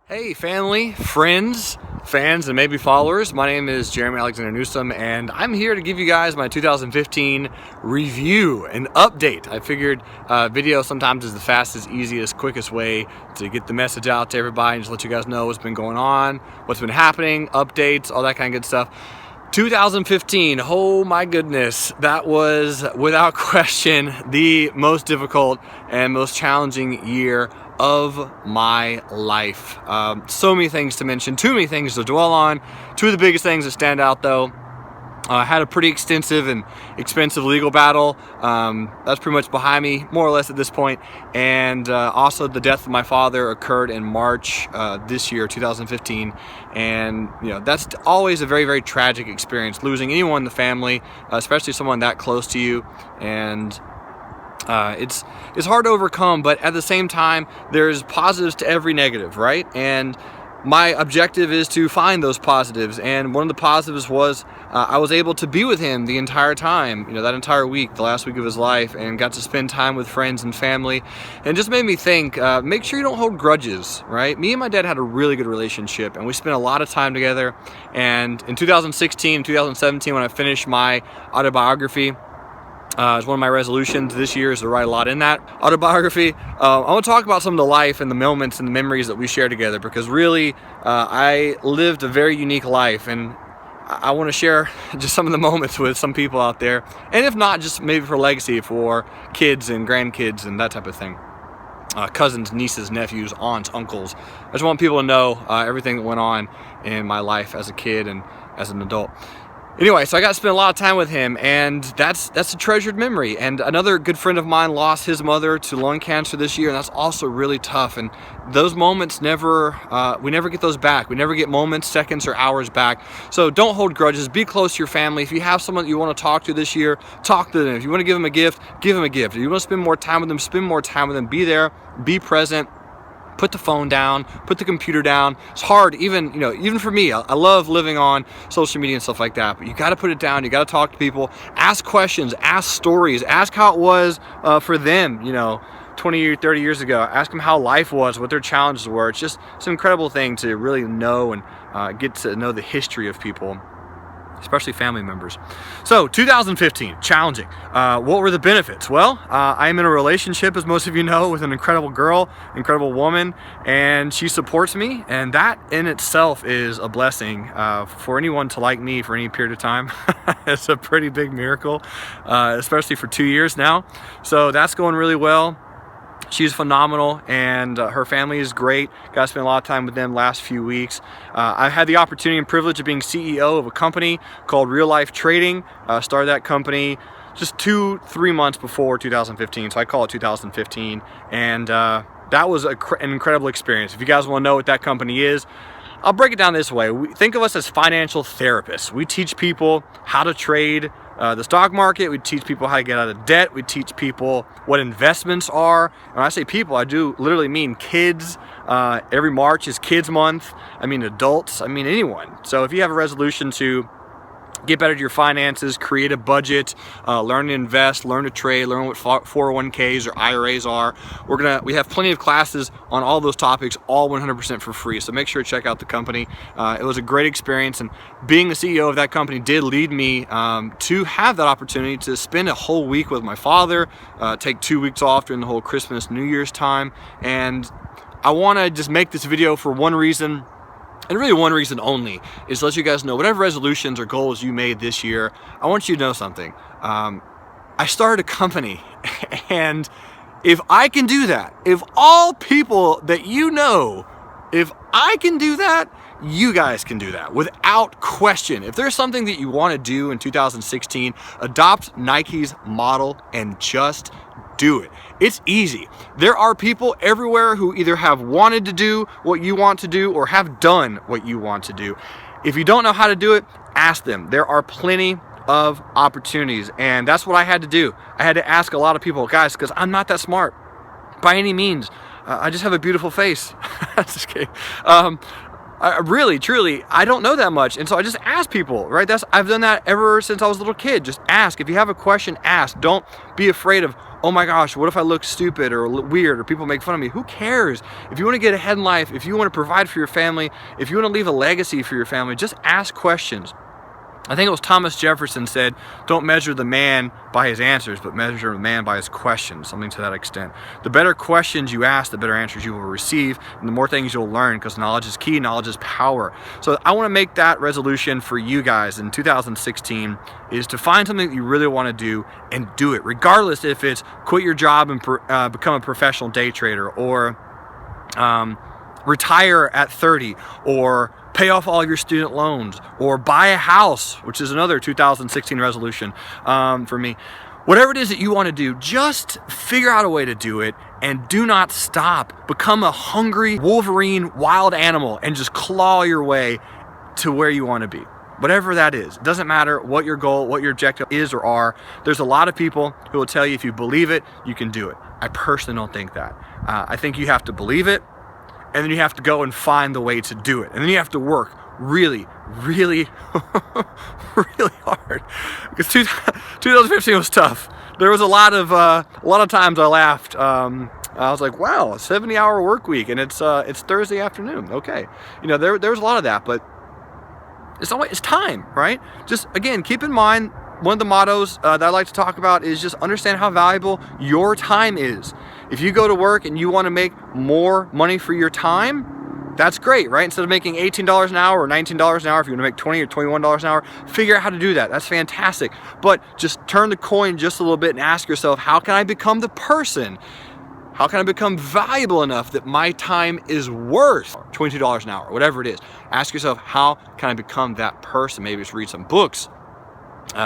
Hey family, friends, fans, and maybe followers. My name is Jerremy Newsome, and I'm here to give you guys my 2015 review and update. I figured video sometimes is the fastest, easiest, quickest way to get the message out to everybody and just let you guys know what's been going on, what's been happening, updates, all that kind of good stuff. 2015, oh my goodness, that was without question the most difficult and most challenging year of my life. So many things to mention, too many things to dwell on. Two of the biggest things that stand out though, I had a pretty extensive and expensive legal battle. That's pretty much behind me, more or less at this point. And also the death of my father occurred in March this year, 2015. And you know, that's always a very, very tragic experience, losing anyone in the family, especially someone that close to you. And it's hard to overcome, but at the same time, there's positives to every negative, right? And my objective is to find those positives, and one of the positives was I was able to be with him the entire time, that entire week, the last week of his life, and got to spend time with friends and family, and just made me think, make sure you don't hold grudges, right? Me and my dad had a really good relationship, and we spent a lot of time together. And in 2016 and 2017, when I finished my autobiography, it's one of my resolutions this year is to write a lot in that autobiography. I want to talk about some of the life and the moments and the memories that we share together, because really I lived a very unique life, and I want to share just some of the moments with some people out there, and if not, just maybe for legacy for kids and grandkids and that type of thing. Cousins, nieces, nephews, aunts, uncles. I just want people to know everything that went on in my life as a kid and as an adult. Anyway, so I got to spend a lot of time with him, and that's a treasured memory. And another good friend of mine lost his mother to lung cancer this year, and that's also really tough. And those moments we never get those back. We never get moments, seconds, or hours back. So don't hold grudges. Be close to your family. If you have someone that you want to talk to this year, talk to them. If you want to give them a gift, give them a gift. If you want to spend more time with them, spend more time with them. Be there, be present. Put the phone down, put the computer down. It's hard, even for me. I love living on social media and stuff like that, but you got to put it down. You got to talk to people, ask questions, ask stories, ask how it was for them, 20 or 30 years ago. Ask them how life was, what their challenges were. It's an incredible thing to really know and get to know the history of people, especially family members. So 2015, challenging. What were the benefits? Well, I am in a relationship, as most of you know, with an incredible girl, incredible woman, and she supports me, and that in itself is a blessing. For anyone to like me for any period of time, it's a pretty big miracle, especially for 2 years now. So that's going really well. She's phenomenal, and her family is great. Got to spend a lot of time with them last few weeks. I had the opportunity and privilege of being CEO of a company called Real Life Trading. Started that company just 2-3 months before 2015, so I call it 2015. And that was an incredible experience. If you guys want to know what that company is, I'll break it down this way. Think of us as financial therapists. We teach people how to trade the stock market. We teach people how to get out of debt. We teach people what investments are. And when I say people, I do literally mean kids. Every March is Kids Month. I mean adults. I mean anyone. So if you have a resolution to get better at your finances, create a budget, learn to invest, learn to trade, learn what 401ks or IRAs are. We have plenty of classes on all those topics, all 100% for free. So make sure to check out the company. It was a great experience, and being the CEO of that company did lead me to have that opportunity to spend a whole week with my father, take 2 weeks off during the whole Christmas, New Year's time. And I want to just make this video for one reason, and really one reason only, is to let you guys know whatever resolutions or goals you made this year, I want you to know something. I started a company, and if I can do that, if all people that you know, if I can do that, you guys can do that without question. If there's something that you want to do in 2016, adopt Nike's model and just do it. It's easy. There are people everywhere who either have wanted to do what you want to do or have done what you want to do. If you don't know how to do it, ask them. There are plenty of opportunities, and that's what I had to do. I had to ask a lot of people, guys, because I'm not that smart by any means. I just have a beautiful face. Just kidding. I really, truly, I don't know that much. And so I just ask people, right? I've done that ever since I was a little kid. Just ask. If you have a question, ask. Don't be afraid of oh my gosh, what if I look stupid or weird or people make fun of me? Who cares? If you want to get ahead in life, if you want to provide for your family, if you want to leave a legacy for your family, just ask questions. I think it was Thomas Jefferson said, don't measure the man by his answers, but measure the man by his questions, something to that extent. The better questions you ask, the better answers you will receive, and the more things you'll learn, because knowledge is key, knowledge is power. So I want to make that resolution for you guys in 2016 is to find something that you really want to do and do it, regardless if it's quit your job and become a professional day trader, or retire at 30, or pay off all your student loans, or buy a house, which is another 2016 resolution for me. Whatever it is that you want to do, just figure out a way to do it and do not stop. Become a hungry Wolverine wild animal and just claw your way to where you want to be. Whatever that is, it doesn't matter what your goal, what your objective is or are. There's a lot of people who will tell you if you believe it, you can do it. I personally don't think that. I think you have to believe it, and then you have to go and find the way to do it. And then you have to work really, really, really hard. Because 2015 was tough. There was a lot of times I laughed. I was like, wow, a 70-hour work week, and it's Thursday afternoon. Okay, you know, there was a lot of that, but it's time, right? Just again, keep in mind, one of the mottos that I like to talk about is just understand how valuable your time is. If you go to work and you want to make more money for your time, that's great, right? Instead of making $18 an hour or $19 an hour, if you want to make $20 or $21 an hour, figure out how to do that. That's fantastic. But just turn the coin just a little bit and ask yourself, how can I become the person? How can I become valuable enough that my time is worth $22 an hour, whatever it is? Ask yourself, how can I become that person? Maybe it's read some books.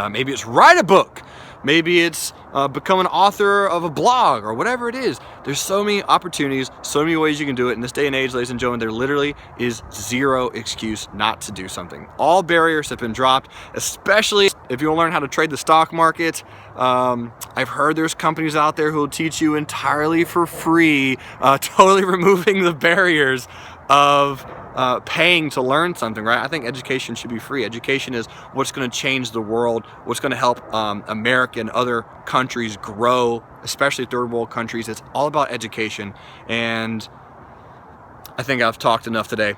Maybe it's write a book. Maybe it's become an author of a blog or whatever it is. There's so many opportunities, so many ways you can do it. In this day and age, ladies and gentlemen, there literally is zero excuse not to do something. All barriers have been dropped, especially if you want to learn how to trade the stock market. I've heard there's companies out there who will teach you entirely for free, totally removing the barriers of paying to learn something, right? I think education should be free. Education is what's going to change the world, what's going to help America and other countries grow, especially third world countries. It's all about education, and I think I've talked enough today.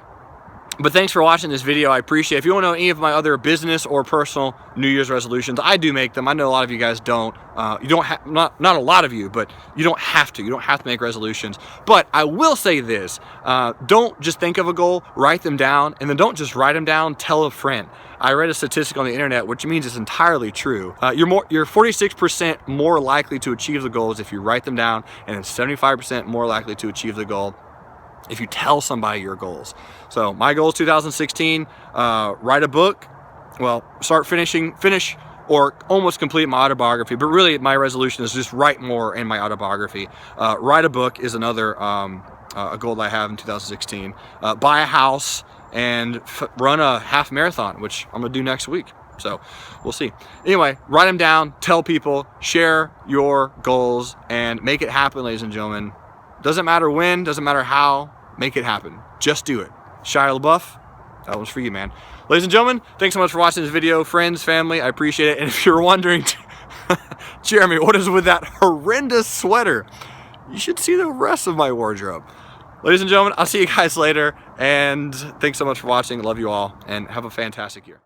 But thanks for watching this video. I appreciate it. If you want to know any of my other business or personal New Year's resolutions, I do make them. I know a lot of you guys don't. You don't have, not a lot of you, but you don't have to. You don't have to make resolutions. But I will say this, don't just think of a goal, write them down, and then don't just write them down, tell a friend. I read a statistic on the internet, which means it's entirely true. You're 46% more likely to achieve the goals if you write them down, and then 75% more likely to achieve the goal if you tell somebody your goals. So my goal is 2016, write a book. Well, finish or almost complete my autobiography, but really my resolution is just write more in my autobiography. Write a book is another a goal that I have in 2016. Buy a house and run a half marathon, which I'm gonna do next week. So we'll see. Anyway, write them down, tell people, share your goals, and make it happen, ladies and gentlemen. Doesn't matter when, doesn't matter how, make it happen. Just do it. Shia LaBeouf, that was for you, man. Ladies and gentlemen, thanks so much for watching this video. Friends, family, I appreciate it. And if you're wondering, Jeremy, what is with that horrendous sweater? You should see the rest of my wardrobe. Ladies and gentlemen, I'll see you guys later. And thanks so much for watching. Love you all, and have a fantastic year.